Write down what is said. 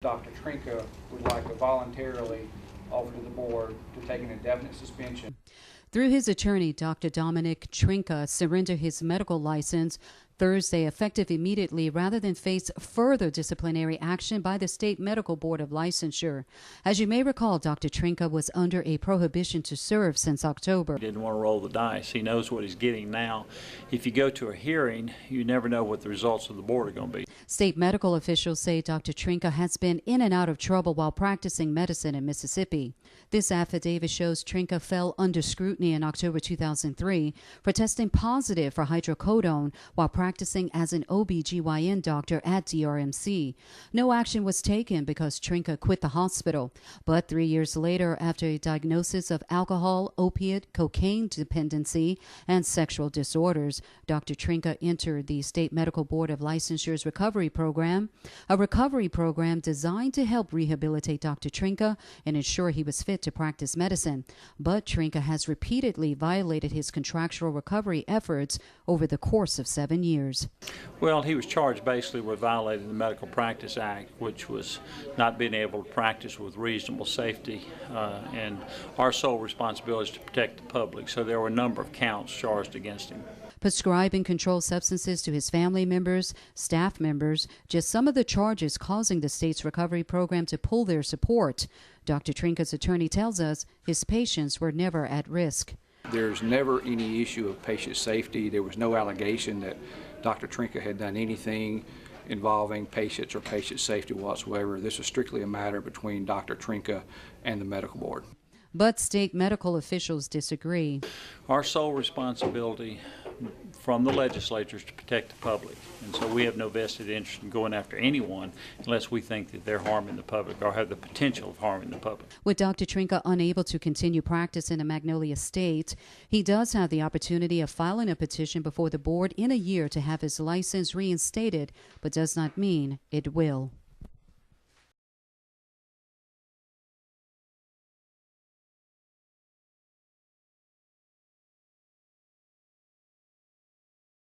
Dr. Trinka would like to voluntarily offer to the board to take an indefinite suspension. Through his attorney, Dr. Dominic Trinka surrendered his medical license Thursday, effective immediately, rather than face further disciplinary action by the State Medical Board of Licensure. As you may recall, Dr. Trinka was under a prohibition to serve since October. He didn't want to roll the dice. He knows what he's getting now. If you go to a hearing, you never know what the results of the board are going to be. State medical officials say Dr. Trinka has been in and out of trouble while practicing medicine in Mississippi. This affidavit shows Trinka fell under scrutiny in October 2003 for testing positive for hydrocodone while practicing as an OB/GYN doctor at DRMC. No action was taken because Trinka quit the hospital. But 3 years later, after a diagnosis of alcohol, opiate, cocaine dependency, and sexual disorders, Dr. Trinka entered the State Medical Board of Licensure's recovery program, a recovery program designed to help rehabilitate Dr. Trinka and ensure he was fit to practice medicine. But Trinka has repeatedly violated his contractual recovery efforts over the course of 7 years. Well, he was charged basically with violating the Medical Practice Act, which was not being able to practice with reasonable safety, and our sole responsibility is to protect the public. So there were a number of counts charged against him. Prescribing controlled substances to his family members, staff members, just some of the charges causing the state's recovery program to pull their support. Dr. Trinka's attorney tells us his patients were never at risk. There's never any issue of patient safety. There was no allegation that Dr. Trinka had done anything involving patients or patient safety whatsoever. This was strictly a matter between Dr. Trinka and the medical board. But state medical officials disagree. Our sole responsibility from the legislature is to protect the public, and so we have no vested interest in going after anyone unless we think that they're harming the public or have the potential of harming the public. With Dr. Trinka unable to continue practice in a Magnolia state, he does have the opportunity of filing a petition before the board in a year to have his license reinstated, but does not mean it will.